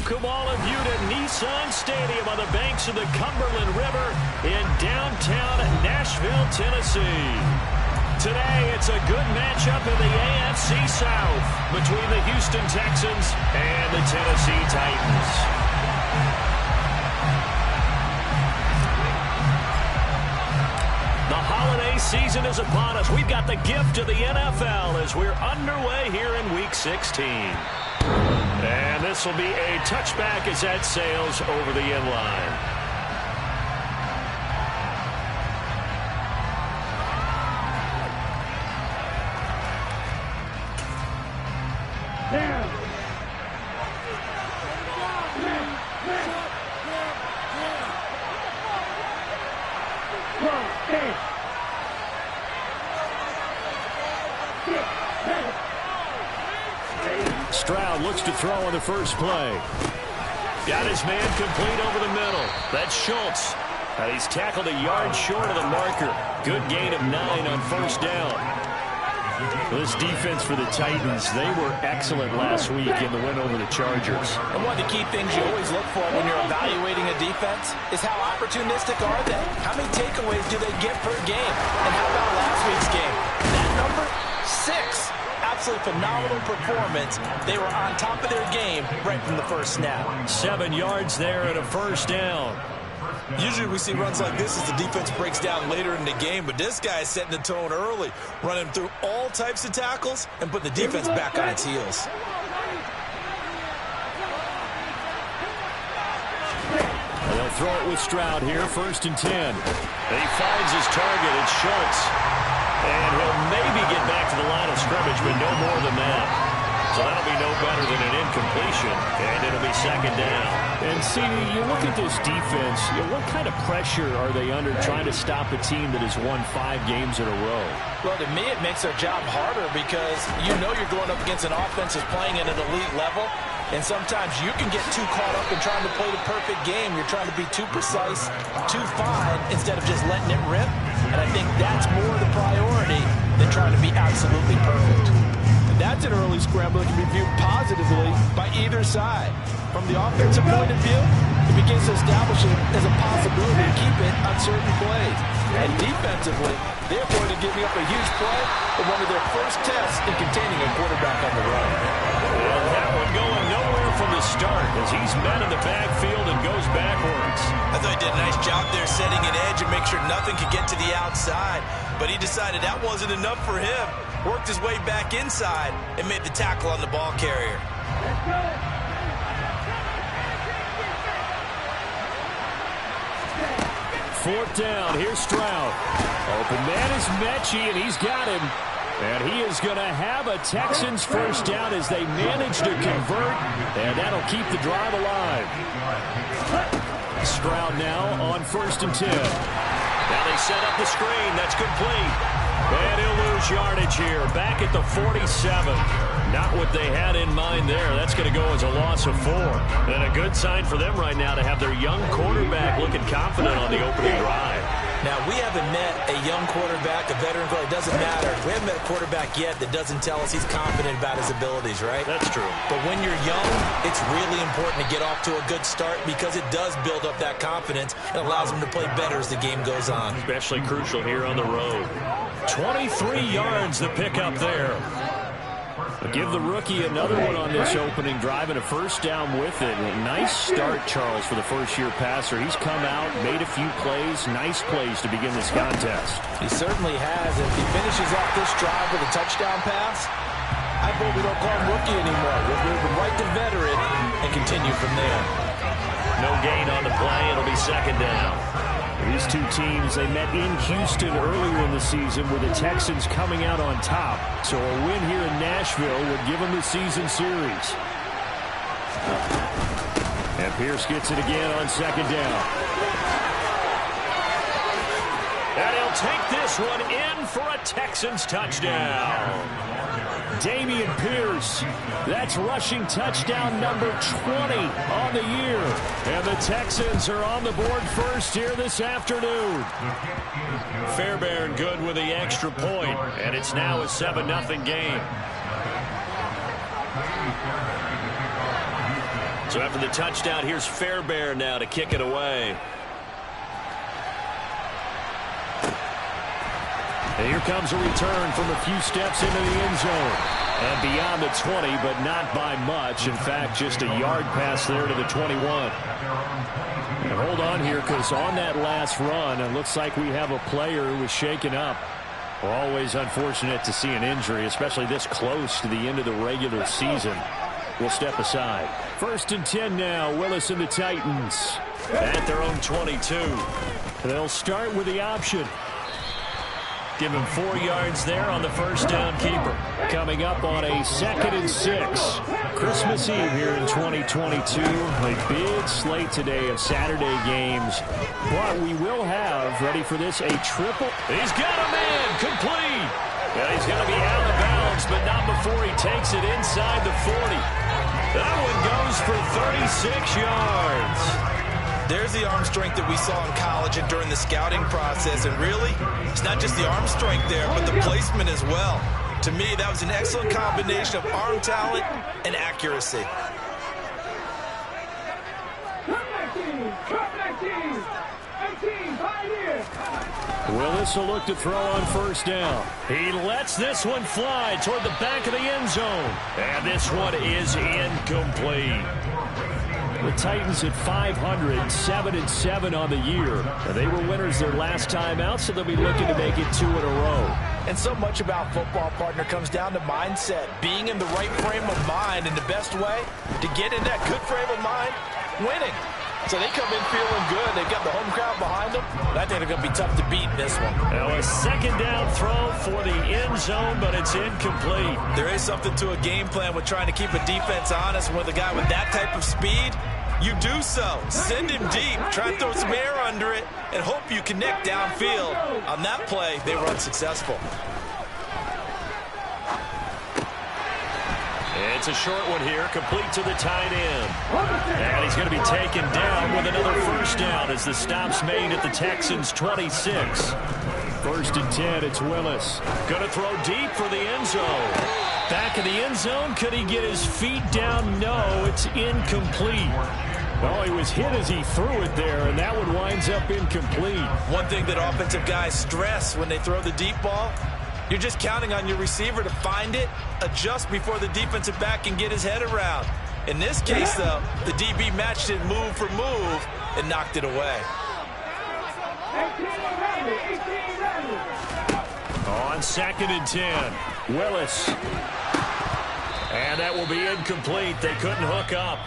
welcome all of you to Nissan Stadium on the banks of the Cumberland River in downtown Nashville, Tennessee. Today, it's a good matchup in the AFC South between the Houston Texans and the Tennessee Titans. The holiday season is upon us. We've got the gift of the NFL as we're underway here in Week 16. And this will be a touchback as that sails over the end line. Stroud looks to throw on the first play. Got his man complete over the middle. That's Schultz. And he's tackled a yard short of the marker. Good gain of 9 on first down. This defense for the Titans, they were excellent last week in the win over the Chargers. And one of the key things you always look for when you're evaluating a defense is how opportunistic are they? How many takeaways do they get per game? And how about last week's game? That number, 6. Absolutely phenomenal performance. They were on top of their game right from the first snap. 7 yards there and a first down. Usually we see runs like this as the defense breaks down later in the game, but this guy is setting the tone early, running through all types of tackles and putting the defense back on its heels. They'll throw it with Stroud here, 1st and 10. He finds his target, it's Schultz. And he'll maybe get back to the line of scrimmage, but no more than that. So that'll be no better than an incompletion, and it'll be 2nd down. And, CD, you look at this defense, what kind of pressure are they under trying to stop a team that has won 5 games in a row? Well, to me, it makes their job harder because you know you're going up against an offense that's playing at an elite level. And sometimes you can get too caught up in trying to play the perfect game. You're trying to be too precise, too fine, instead of just letting it rip. And I think that's more the priority than trying to be absolutely perfect. And that's an early scramble that can be viewed positively by either side. From the offensive point of view, it begins to establish it as a possibility to keep it on certain plays. And defensively, they're going to give up a huge play in one of their first tests in containing a quarterback on the run. Well, that one going nowhere from the start as he's met in the backfield and goes backwards. I thought he did a nice job there setting an edge and make sure nothing could get to the outside. But he decided that wasn't enough for him. Worked his way back inside and made the tackle on the ball carrier. Let's go. 4th down. Here's Stroud. Open man is Mechie, and he's got him. And he is going to have a Texans first down as they manage to convert, and that'll keep the drive alive. Stroud now on 1st and 10. Now they set up the screen. That's complete. And he'll lose yardage here. Back at the 47. Not what they had in mind there. That's going to go as a loss of 4. And a good sign for them right now to have their young quarterback looking confident on the opening drive. Now, we haven't met a young quarterback, a veteran quarterback. It doesn't matter. We haven't met a quarterback yet that doesn't tell us he's confident about his abilities, right? That's true. But when you're young, it's really important to get off to a good start because it does build up that confidence and allows him to play better as the game goes on. Especially crucial here on the road. 23 yards the pickup there. But give the rookie another one on this opening drive and a first down with it. Nice start, Charles, for the first-year passer. He's come out, made a few plays, nice plays to begin this contest. He certainly has. If he finishes off this drive with a touchdown pass, I hope we don't call him rookie anymore. We'll move him right to veteran and continue from there. No gain on the play. It'll be 2nd down. These two teams, they met in Houston earlier in the season with the Texans coming out on top. So a win here in Nashville would give them the season series. And Pierce gets it again on 2nd down. And he'll take this one in for a Texans touchdown. Dameon Pierce, that's rushing touchdown number 20 on the year. And the Texans are on the board first here this afternoon. Fairbairn good with the extra point, and it's now a 7-0 game. So after the touchdown, here's Fairbairn now to kick it away. And here comes a return from a few steps into the end zone. And beyond the 20, but not by much. In fact, just a yard pass there to the 21. And hold on here, because on that last run, it looks like we have a player who was shaken up. We're always unfortunate to see an injury, especially this close to the end of the regular season. We'll step aside. 1st and 10 now. Willis and the Titans at their own 22. They'll start with the option. Give him 4 yards there on the first down keeper. Coming up on a 2nd and 6. Christmas Eve here in 2022. A big slate today of Saturday games. But we will have, ready for this, a triple. He's got a man, complete. Yeah, he's going to be out of bounds, but not before he takes it inside the 40. That one goes for 36 yards. There's the arm strength that we saw in college and during the scouting process. And really, it's not just the arm strength there, but the placement as well. To me, that was an excellent combination of arm talent and accuracy. Willis will look to throw on first down. He lets this one fly toward the back of the end zone. And this one is incomplete. The Titans at 500, 7-7 on the year. They were winners their last time out, so they'll be looking to make it 2 in a row. And so much about football, partner, comes down to mindset. Being in the right frame of mind, and the best way to get in that good frame of mind, winning. So they come in feeling good. They've got the home crowd behind them. I think they're going to be tough to beat in this one. Now a 2nd down throw for the end zone, but it's incomplete. There is something to a game plan with trying to keep a defense honest. With a guy with that type of speed, you do so. Send him deep. Try and throw some air under it and hope you connect downfield. On that play, they were unsuccessful. It's a short one here, complete to the tight end. And he's going to be taken down with another first down as the stop's made at the Texans' 26. 1st and 10, it's Willis. Going to throw deep for the end zone. Back of the end zone, could he get his feet down? No, it's incomplete. Oh, he was hit as he threw it there, and that one winds up incomplete. One thing that offensive guys stress when they throw the deep ball, you're just counting on your receiver to find it, adjust before the defensive back can get his head around. In this case, though, the DB matched it move for move and knocked it away. On 2nd and 10, Willis. And that will be incomplete. They couldn't hook up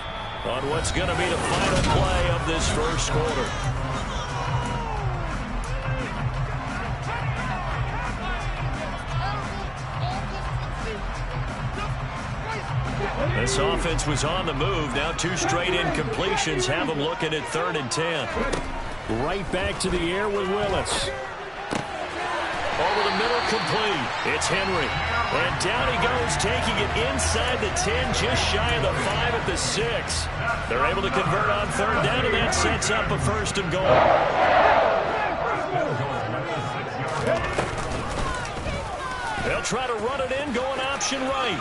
on what's going to be the final play of this first quarter. This offense was on the move. Now 2 straight incompletions have them looking at 3rd and 10. Right back to the air with Willis. Over the middle, complete. It's Henry. And down he goes, taking it inside the 10, just shy of the 5 at the 6. They're able to convert on 3rd down, and that sets up a 1st and goal. They'll try to run it in, going option right.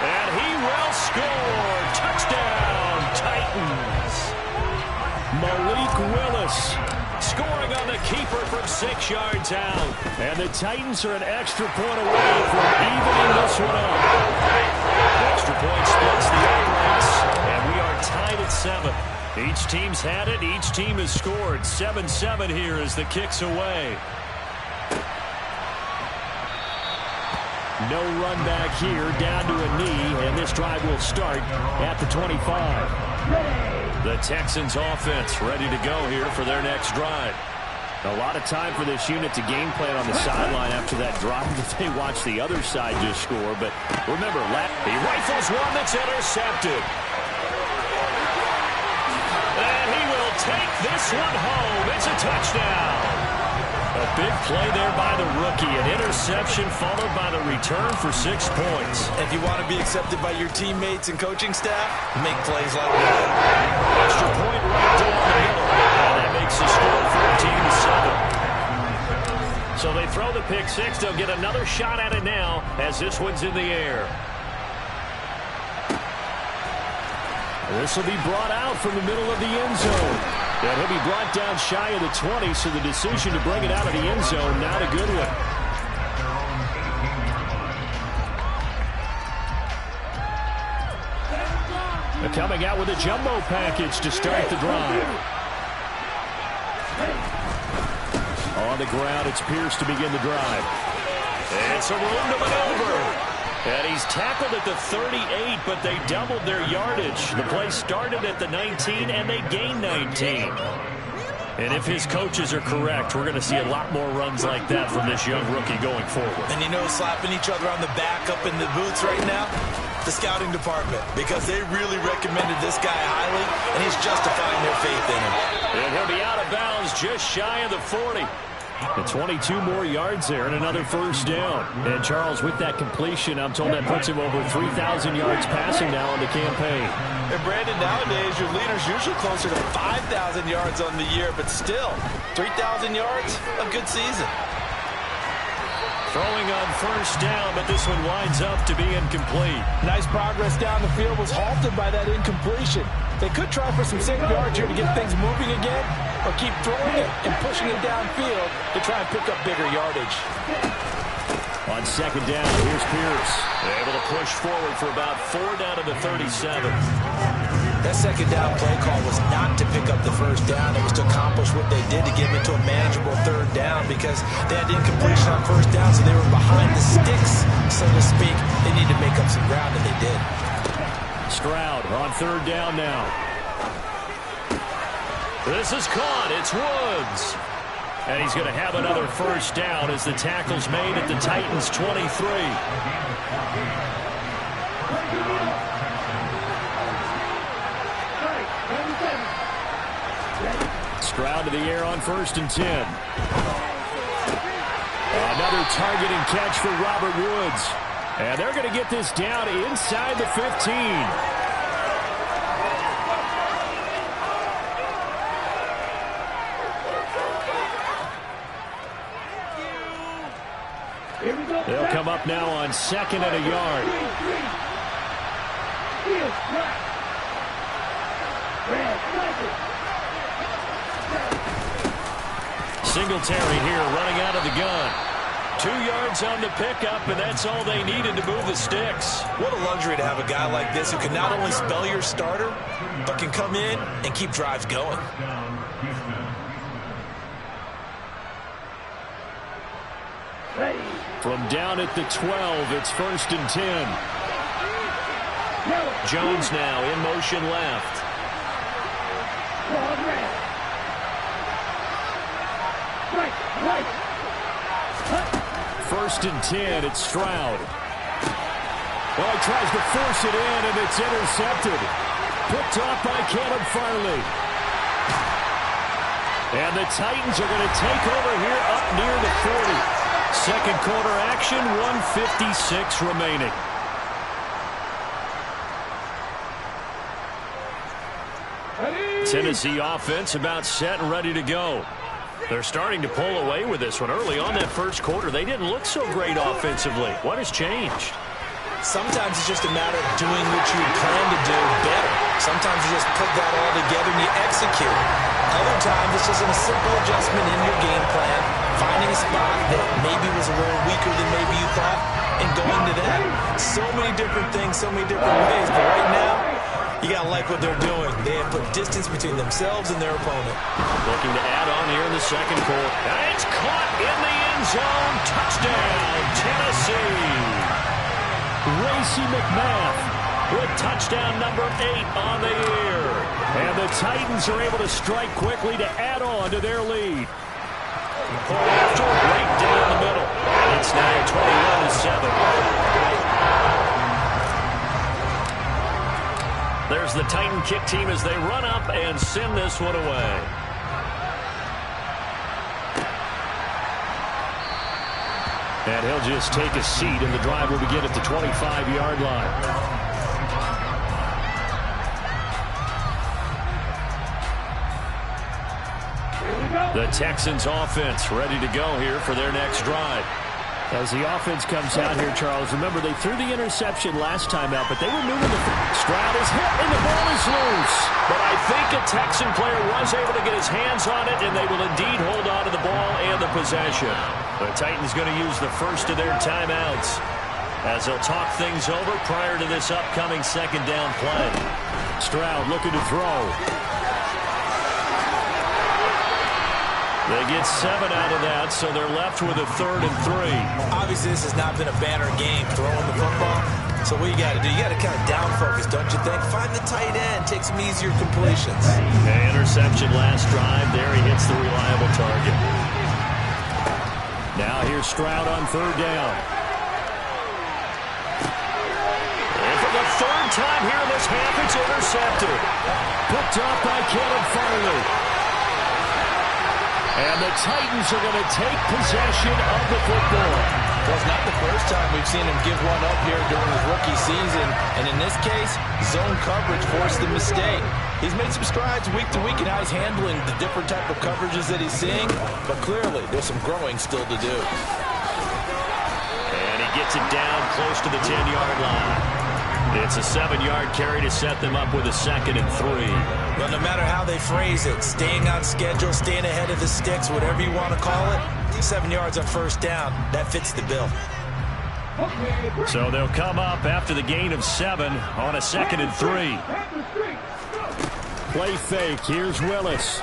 And he will score. Touchdown, Titans. Malik Willis scoring on the keeper from 6 yards out. And the Titans are an extra point away from evening this one up. Extra point splits the uprights, and we are tied at 7. Each team's had it. Each team has scored. 7-7 here as the kick's away. No run back here, down to a knee, and this drive will start at the 25. The Texans offense ready to go here for their next drive. A lot of time for this unit to game plan on the sideline after that drive that they watch the other side just score. But remember, he rifles one that's intercepted. And he will take this one home. It's a touchdown. A big play there by the rookie. An interception followed by the return for 6 points. If you want to be accepted by your teammates and coaching staff, make plays like that. Extra point right down the middle. And that makes the score 14-7. So they throw the pick 6. They'll get another shot at it now as this one's in the air. This will be brought out from the middle of the end zone. And he'll be brought down shy of the 20, so the decision to bring it out of the end zone, not a good one. They're coming out with a jumbo package to start the drive. On the ground, it's Pierce to begin the drive. It's a room to maneuver. And he's tackled at the 38, but they doubled their yardage. The play started at the 19, and they gained 19. And if his coaches are correct, we're going to see a lot more runs like that from this young rookie going forward. And you know, slapping each other on the back up in the booths right now, the scouting department, because they really recommended this guy highly, and he's justifying their faith in him. And he'll be out of bounds just shy of the 40. And 22 more yards there and another first down. And Charles, with that completion, I'm told that puts him over 3,000 yards passing now on the campaign. And Brandon, nowadays your leader's usually closer to 5,000 yards on the year, but still, 3,000 yards, a good season. Throwing on first down, but this one winds up to be incomplete. Nice progress down the field, was halted by that incompletion. They could try for some safe yards here to get things moving again, or keep throwing it and pushing it downfield to try and pick up bigger yardage. On second down, here's Pierce. Able to push forward for about 4 down to the 37. That second down play call was not to pick up the first down. It was to accomplish what they did to get them into a manageable third down because they had incompletion on first down, so they were behind the sticks, so to speak. They needed to make up some ground, and they did. Stroud on third down now. This is caught. It's Woods. And he's going to have another first down as the tackle's made at the Titans' 23. Stroud to the air on first and 10. Another target and catch for Robert Woods. And they're going to get this down inside the 15. They'll come up now on second and a yard. Singletary here running out of the gun. 2 yards on the pickup, and that's all they needed to move the sticks. What a luxury to have a guy like this who can not only spell your starter, but can come in and keep drives going. From down at the 12, it's first and 10. Jones now in motion left. First and 10, it's Stroud. Well, he tries to force it in, and it's intercepted. Picked off by Caleb Farley. And the Titans are going to take over here up near the 40. Second quarter action, 1:56 remaining. Tennessee offense about set and ready to go. They're starting to pull away with this one. Early on that first quarter, they didn't look so great offensively. What has changed? Sometimes it's just a matter of doing what you plan to do better. Sometimes you just put that all together and you execute. Other times it's just a simple adjustment in your game plan, finding a spot that maybe was a little weaker than maybe you thought, and going to that. So many different things, so many different ways, but right now, you got to like what they're doing. They have put distance between themselves and their opponent. Looking to add on here in the second quarter. And it's caught in the end zone. Touchdown, Tennessee. Racey McMath with touchdown number 8 on the year. And the Titans are able to strike quickly to add on to their lead. After right down the middle. It's now 21-7. There's the Titan kick team as they run up and send this one away. And he'll just take a seat, and the drive will begin at the 25-yard line. The Texans offense ready to go here for their next drive. As the offense comes out here, Charles, remember they threw the interception last time out, but they were moving the... Stroud is hit, and the ball is Texan player was able to get his hands on it, and they will indeed hold on to the ball and the possession. The Titans going to use the first of their timeouts as they'll talk things over prior to this upcoming second down play. Stroud looking to throw. They get 7 out of that, so they're left with a 3rd and 3. Obviously, this has not been a banner game throwing the football. So what you got to do, you got to kind of down focus, don't you think? Find the tight end, take some easier completions. Interception last drive. There he hits the reliable target. Now here's Stroud on 3rd down. And for the 3rd time here in this half, it's intercepted. Picked off by Caleb Farley. And the Titans are going to take possession of the football. Well, it's not the first time we've seen him give one up here during his rookie season. And in this case, zone coverage forced the mistake. He's made some strides week to week in how he's handling the different type of coverages that he's seeing. But clearly, there's some growing still to do. And he gets it down close to the 10-yard line. It's a 7-yard carry to set them up with a 2nd and 3. Well, no matter how they phrase it, staying on schedule, staying ahead of the sticks, whatever you want to call it, 7 yards on 1st down, that fits the bill. So they'll come up after the gain of 7 on a 2nd and 3. Play fake. Here's Willis.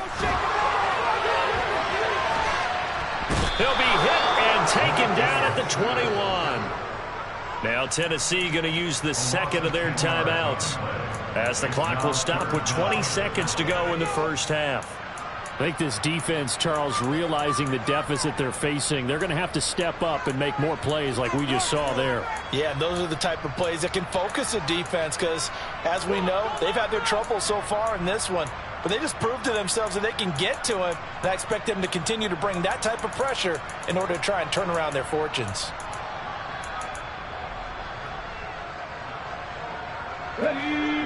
He'll be hit and taken down at the 21. Now Tennessee going to use the 2nd of their timeouts as the clock will stop with 20 seconds to go in the first half. I think this defense, Charles, realizing the deficit they're facing, they're going to have to step up and make more plays like we just saw there. Yeah, those are the type of plays that can focus a defense because, as we know, they've had their trouble so far in this one. But they just proved to themselves that they can get to him, and I expect them to continue to bring that type of pressure in order to try and turn around their fortunes.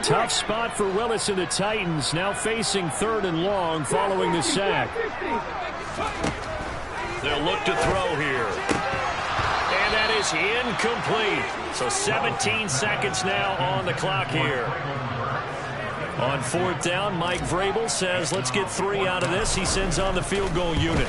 Tough spot for Willis and the Titans, now facing 3rd and long following the sack. They'll look to throw here. And that is incomplete. So 17 seconds now on the clock here. On 4th down, Mike Vrabel says, let's get 3 out of this. He sends on the field goal unit.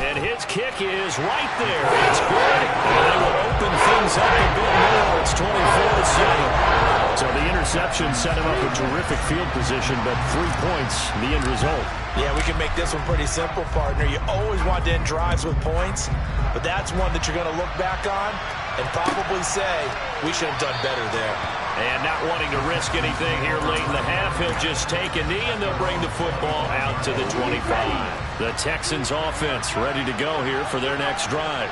And his kick is right there. It's good. And they will open things up a bit more. It's 24-7. So the interception set him up with terrific field position, but 3 points, the end result. Yeah, we can make this one pretty simple, partner. You always want to end drives with points, but that's one that you're going to look back on and probably say, we should have done better there. And not wanting to risk anything here late in the half, he'll just take a knee, and they'll bring the football out to the 25. The Texans offense ready to go here for their next drive.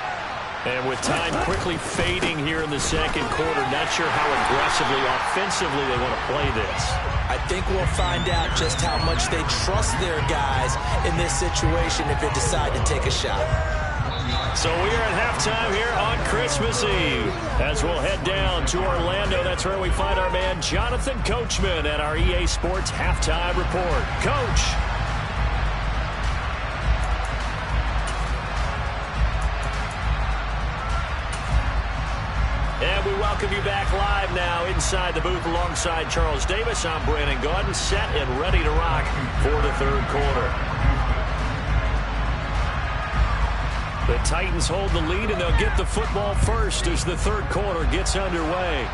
And with time quickly fading here in the 2nd quarter, not sure how aggressively, offensively they want to play this. I think we'll find out just how much they trust their guys in this situation if they decide to take a shot. So we are at halftime here on Christmas Eve. As we'll head down to Orlando, that's where we find our man Jonathan Coachman at our EA Sports Halftime Report. Coach. And we welcome you back live now inside the booth alongside Charles Davis. I'm Brandon Gaudin, set and ready to rock for the 3rd quarter. The Titans hold the lead, and they'll get the football first as the 3rd quarter gets underway.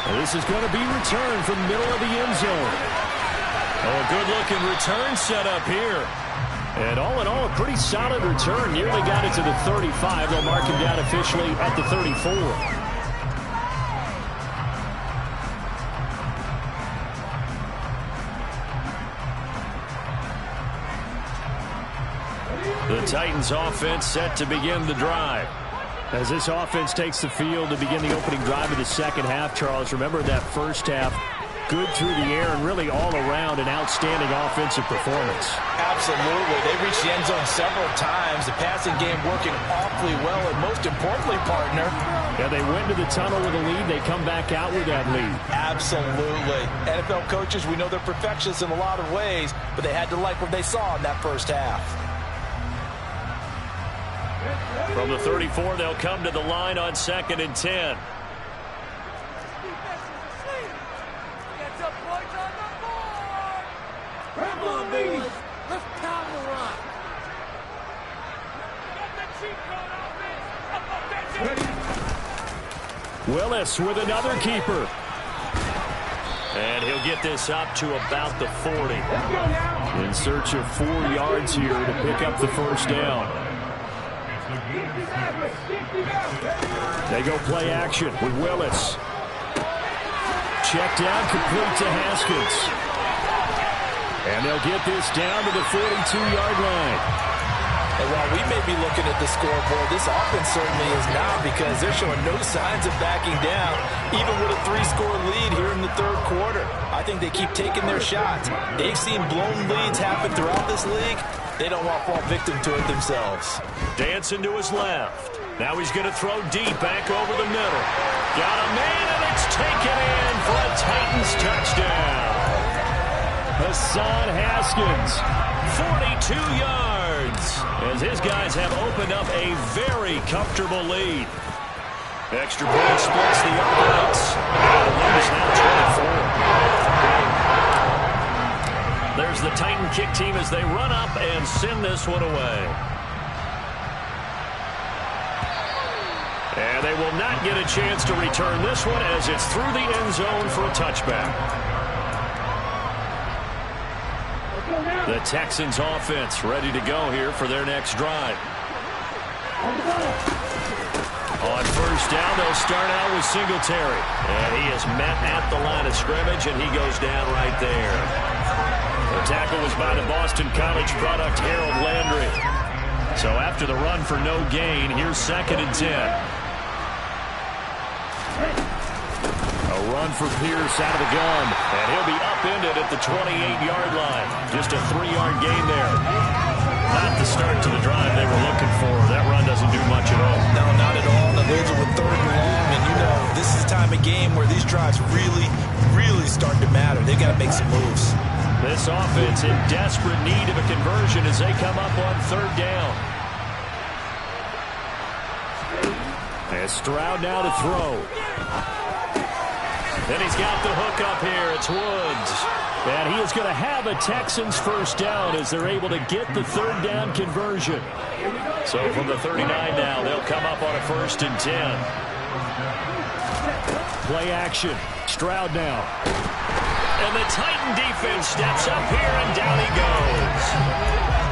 Well, this is going to be returned from the middle of the end zone. Oh, a good-looking return set up here. And all in all, a pretty solid return. Nearly got it to the 35. They'll mark him down officially at the 34. The Titans offense set to begin the drive. As this offense takes the field to begin the opening drive of the 2nd half, Charles, remember that 1st half, good through the air and really all around an outstanding offensive performance. Absolutely. They reached the end zone several times. The passing game working awfully well, and most importantly, partner, yeah, they went to the tunnel with a lead. They come back out with that lead. Absolutely. NFL coaches, we know they're perfectionists in a lot of ways, but they had to like what they saw in that 1st half. From the 34, they'll come to the line on 2nd and 10. Willis with another keeper. And he'll get this up to about the 40. In search of 4 yards here to pick up the first down. They go play action with Willis. Check down, complete to Haskins. And they'll get this down to the 42-yard line. And while we may be looking at the scoreboard, this offense certainly is not, because they're showing no signs of backing down, even with a 3-score lead here in the third quarter. I think they keep taking their shots. They've seen blown leads happen throughout this league. They don't want to fall victim to it themselves. Dancing to his left. Now he's going to throw deep back over the middle. Got a man, and it's taken in for a Titans touchdown. Hassan Haskins, 42 yards, as his guys have opened up a very comfortable lead. Extra point splits the uprights. And the lead is now 24. There's the Titan kick team as they run up and send this one away. And they will not get a chance to return this one, as it's through the end zone for a touchback. The Texans offense ready to go here for their next drive. On first down, they'll start out with Singletary. And he is met at the line of scrimmage, and he goes down right there. The tackle was by the Boston College product, Harold Landry. So after the run for no gain, here's 2nd and 10. A run for Pierce out of the gun, and he'll be upended at the 28-yard line. Just a 3-yard gain there. Not the start to the drive they were looking for. That run doesn't do much at all. No, not at all. The leads are with 3rd and long, and you know this is the time of game where these drives really, really start to matter. They've got to make some moves. This offense in desperate need of a conversion as they come up on 3rd down. And Stroud now to throw. And he's got the hook up here. It's Woods. And he is going to have a Texans first down as they're able to get the 3rd down conversion. So from the 39 now, they'll come up on a 1st and 10. Play action. Stroud now. And the Titan defense steps up here, and down he goes.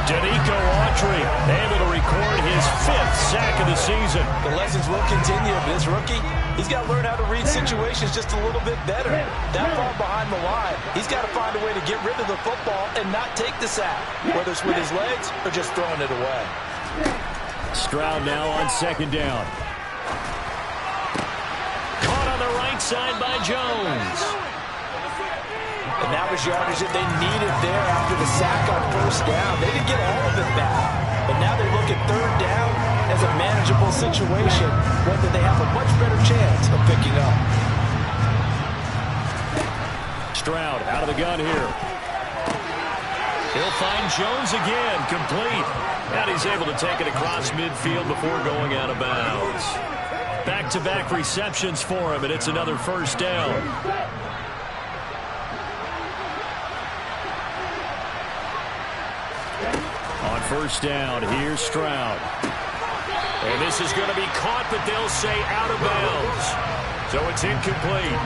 Danico Autry able to record his 5th sack of the season. The lessons will continue, but this rookie, he's got to learn how to read situations just a little bit better. That far behind the line, he's got to find a way to get rid of the football and not take the sack, whether it's with his legs or just throwing it away. Stroud now on 2nd down. Caught on the right side by Jones. And that was yardage that they needed there after the sack on 1st down. They didn't get all of it back. But now they look at 3rd down as a manageable situation, one that they have a much better chance of picking up. Stroud out of the gun here. He'll find Jones again, complete. And he's able to take it across midfield before going out of bounds. Back-to-back receptions for him, and it's another 1st down. On 1st down, here's Stroud. And this is going to be caught, but they'll say out of bounds. So it's incomplete.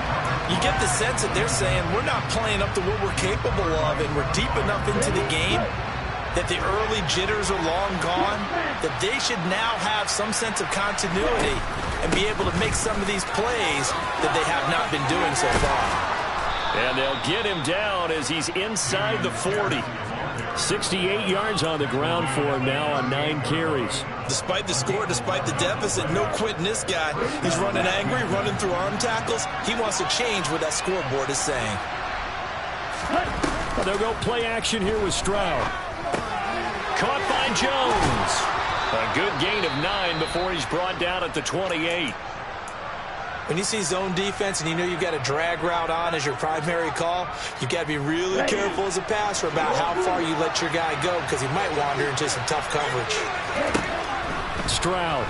You get the sense that they're saying we're not playing up to what we're capable of, and we're deep enough into the game that the early jitters are long gone, that they should now have some sense of continuity and be able to make some of these plays that they have not been doing so far. And they'll get him down as he's inside the 40. 68 yards on the ground for him now on 9 carries. Despite the score, despite the deficit, no quitting this guy. He's running angry, running through arm tackles. He wants to change what that scoreboard is saying. They'll go play action here with Stroud. Caught by Jones. A good gain of 9 before he's brought down at the 28. When you see zone defense and you know you've got a drag route on as your primary call, you've got to be really careful as a passer about how far you let your guy go, because he might wander into some tough coverage. Stroud.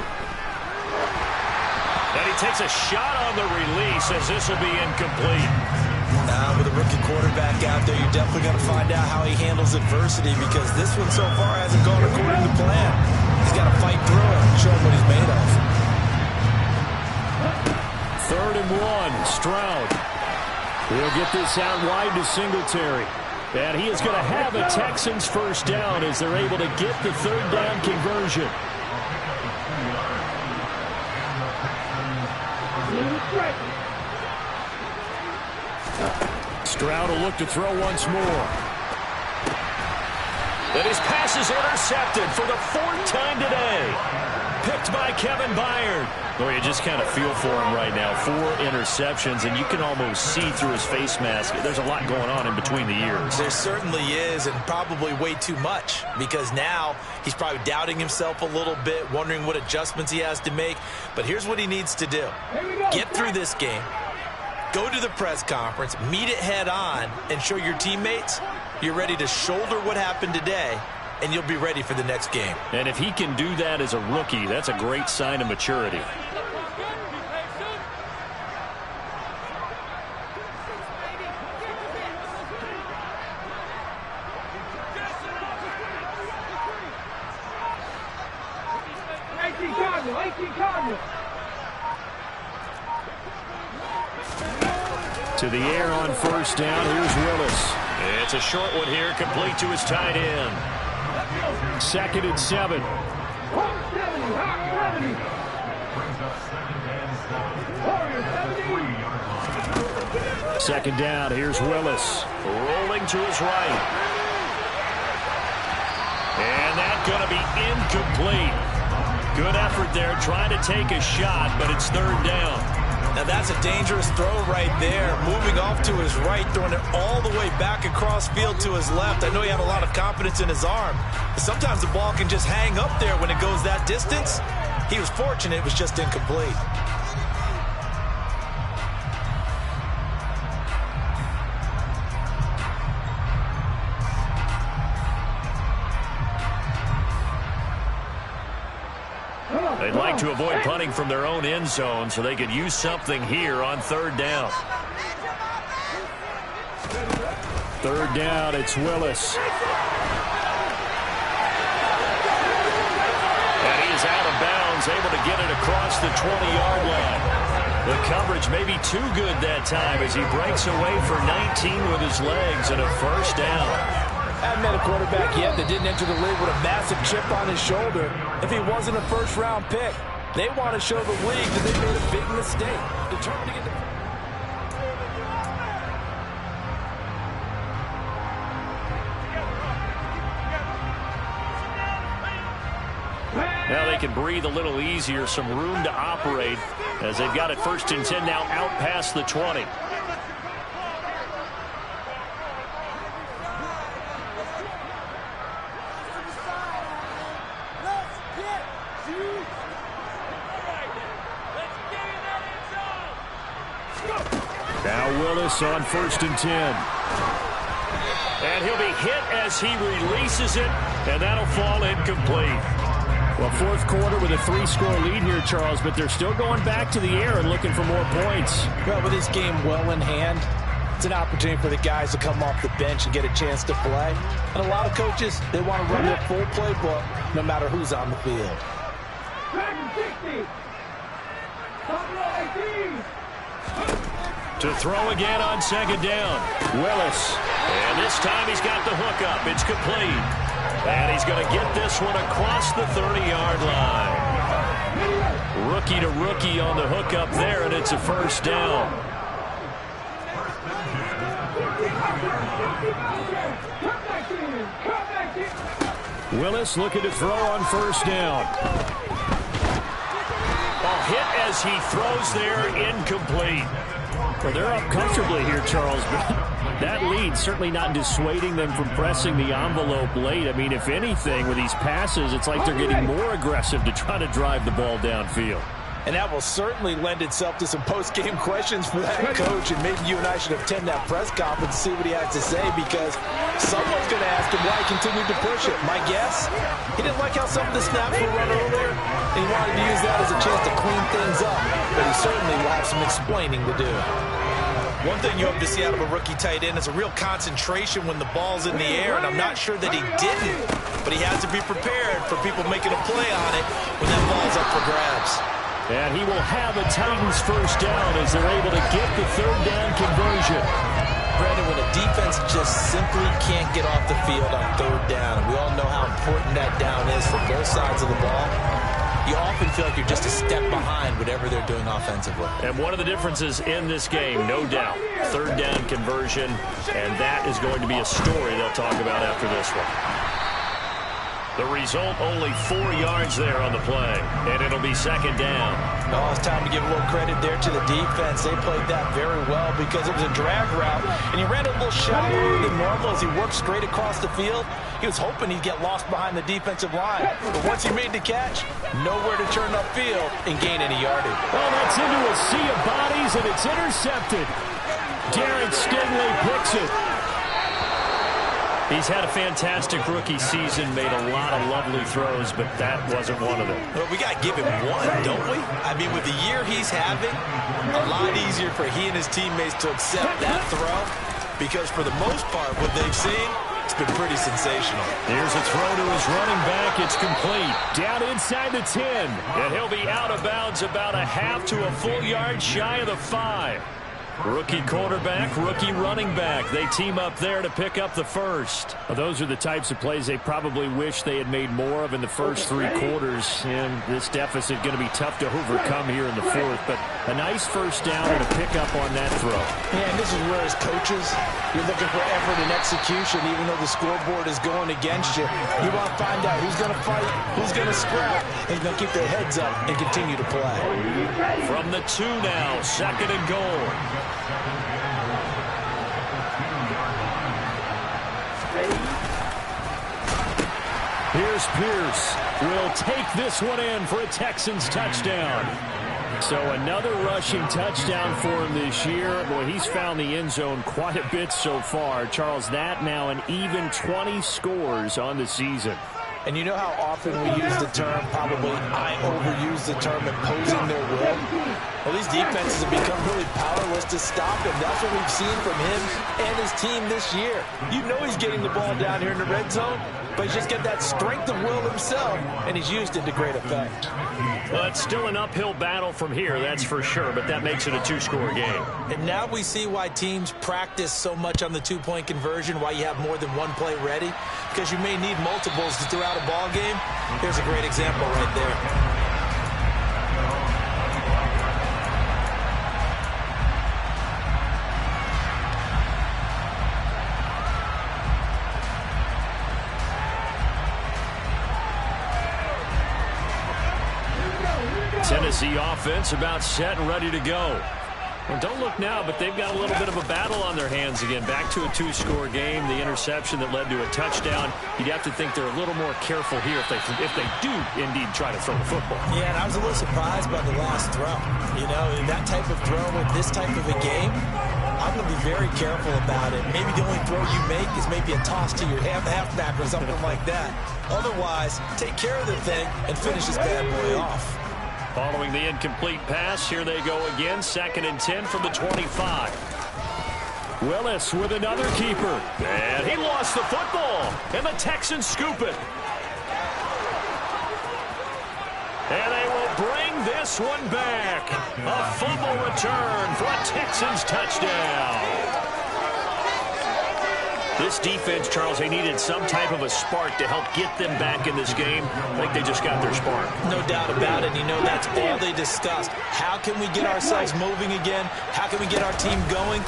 And he takes a shot on the release as this will be incomplete. With a rookie quarterback out there, you're definitely going to find out how he handles adversity, because this one so far hasn't gone according to plan. He's got to fight through it and show him what he's made of. 3rd and 1. Stroud. He'll get this out wide to Singletary. And he is going to have a Texans first down as they're able to get the 3rd down conversion. Stroud will look to throw once more. And his pass is intercepted for the 4th time today. Picked by Kevin Byard. Well, you just kind of feel for him right now. 4 interceptions, and you can almost see through his face mask. There's a lot going on in between the ears. There certainly is, and probably way too much, because now he's probably doubting himself a little bit, wondering what adjustments he has to make. But here's what he needs to do. Get through this game, go to the press conference, meet it head on, and show your teammates you're ready to shoulder what happened today, and you'll be ready for the next game. And if he can do that as a rookie, that's a great sign of maturity. To the air on first down. Here's Willis. It's a short one here, complete to his tight end. 2nd and 7. Second down. Here's Willis. Rolling to his right. And that's going to be incomplete. Good effort there, trying to take a shot, but it's 3rd down. Now that's a dangerous throw right there. Moving off to his right, throwing it all the way back across field to his left. I know he had a lot of confidence in his arm, but sometimes the ball can just hang up there when it goes that distance. He was fortunate it was just incomplete. They'd like to avoid punting from their own end zone so they could use something here on 3rd down. 3rd down, it's Willis. And he is out of bounds, able to get it across the 20-yard line. The coverage may be too good that time as he breaks away for 19 with his legs and a first down. Haven't met a quarterback yet that didn't enter the league with a massive chip on his shoulder if he wasn't a first-round pick. They want to show the league that they made a big mistake. Determined to get the... Now they can breathe a little easier, some room to operate as they've got it 1st and 10 now out past the 20. Now Willis on 1st and 10. And he'll be hit as he releases it, and that'll fall incomplete. Well, 4th quarter with a 3-score lead here, Charles, but they're still going back to the air and looking for more points. Well, with this game well in hand, it's an opportunity for the guys to come off the bench and get a chance to play. And a lot of coaches, they want to run their full playbook no matter who's on the field. To throw again on 2nd down. Willis. And this time he's got the hook up. It's complete. And he's going to get this one across the 30-yard line. Rookie to rookie on the hookup there, and it's a first down. Willis looking to throw on first down. Ball hit as he throws there, incomplete. Well, they're up comfortably here, Charles, but that lead certainly not dissuading them from pressing the envelope late. I mean, if anything, with these passes, it's like they're getting more aggressive to try to drive the ball downfield. And that will certainly lend itself to some post-game questions for that coach, and maybe you and I should attend that press conference to see what he has to say, because someone's going to ask him why he continued to push it. My guess, he didn't like how some of the snaps were run earlier, and he wanted to use that as a chance to clean things up, but he certainly will have some explaining to do. One thing you hope to see out of a rookie tight end is a real concentration when the ball's in the air, and I'm not sure that he didn't, but he has to be prepared for people making a play on it when that ball's up for grabs. And he will have a Titans first down as they're able to get the third down conversion. Brandon, when a defense just simply can't get off the field on third down, we all know how important that down is for both sides of the ball. You often feel like you're just a step behind whatever they're doing offensively. And one of the differences in this game, no doubt, third down conversion, and that is going to be a story they'll talk about after this one. The result, only 4 yards there on the play, and it'll be second down. Oh, it's time to give a little credit there to the defense. They played that very well because it was a drag route, and he ran a little shallower than normal as he worked straight across the field. He was hoping he'd get lost behind the defensive line, but once he made the catch, nowhere to turn upfield and gain any yardage. Well, that's into a sea of bodies, and it's intercepted. Darren Stingley picks it. He's had a fantastic rookie season, made a lot of lovely throws, but that wasn't one of them. Well, we got to give him one, don't we? I mean, with the year he's having, a lot easier for he and his teammates to accept that throw because for the most part, what they've seen, it's been pretty sensational. Here's a throw to his running back. It's complete. Down inside the 10. And he'll be out of bounds about a half to a full yard shy of the 5. Rookie quarterback, rookie running back. They team up there to pick up the first. Well, those are the types of plays they probably wish they had made more of in the first 3 quarters. And this deficit going to be tough to overcome here in the 4th. But a nice first down and a pickup on that throw. Yeah, and this is where as coaches, you're looking for effort and execution, even though the scoreboard is going against you. You want to find out who's going to fight, who's going to scrap, and going to keep their heads up and continue to play. From the 2 now, second and goal. Here's Pierce. Will take this one in for a Texans touchdown. So another rushing touchdown for him this year. Boy, he's found the end zone quite a bit so far. Charles, that now an even 20 scores on the season. And you know how often we use the term, probably I overuse the term, imposing their will? Well, these defenses have become really powerless to stop him. That's what we've seen from him and his team this year. You know he's getting the ball down here in the red zone, but he's just got that strength of will himself, and he's used it to great effect. Well, it's still an uphill battle from here, that's for sure, but that makes it a 2-score game. And now we see why teams practice so much on the 2-point conversion, why you have more than one play ready, because you may need multiples throughout a ball game. Here's a great example right there. Tennessee offense about set and ready to go. Well, don't look now, but they've got a little bit of a battle on their hands again. Back to a 2-score game. The interception that led to a touchdown. You'd have to think they're a little more careful here if they do indeed try to throw the football. Yeah, and I was a little surprised by the last throw. You know, in that type of throw in this type of a game, I'm going to be very careful about it. Maybe the only throw you make is maybe a toss to your halfback or something like that. Otherwise, take care of the thing and finish this bad boy off. Following the incomplete pass, here they go again. 2nd and 10 from the 25. Willis with another keeper. And he lost the football. And the Texans scoop it. And they will bring this one back. A fumble return for a Texans touchdown. This defense, Charles, they needed some type of a spark to help get them back in this game. I think they just got their spark. No doubt about it. You know, that's all they discussed. How can we get ourselves moving again? How can we get our team going?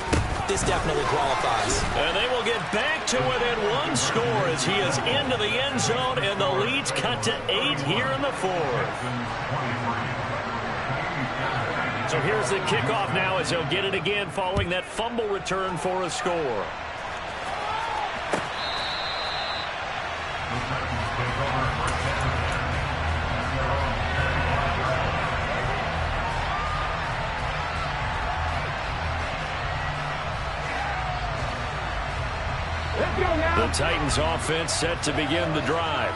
This definitely qualifies. And they will get back to within 1 score as he is into the end zone, and the lead's cut to 8 here in the 4th. So here's the kickoff now as they'll get it again following that fumble return for a score. The Titans offense set to begin the drive.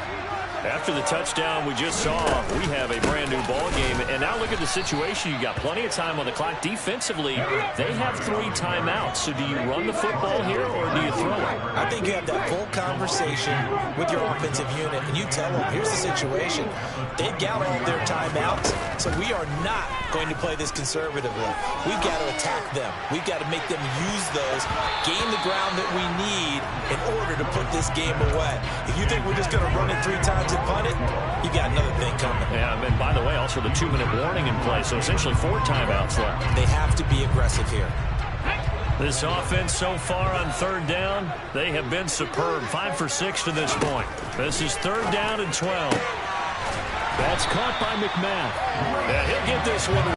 After the touchdown we just saw, we have a brand new ball game. And now look at the situation. You got plenty of time on the clock. Defensively, they have 3 timeouts. So do you run the football here or do you throw it? I think you have that full conversation with your offensive unit, and you tell them, here's the situation. They've got all their timeouts, so we are not going to play this conservatively. We've got to attack them. We've got to make them use those, gain the ground that we need in order to put this game away. If you think we're just going to run it 3 times and punt it, you got another thing coming. Yeah, and by the way, also the 2-minute warning in play, so essentially 4 timeouts left. They have to be aggressive here. This offense so far on 3rd down, they have been superb. 5 for 6 to this point. This is 3rd down and 12. That's caught by McMahon. Yeah, he'll get this one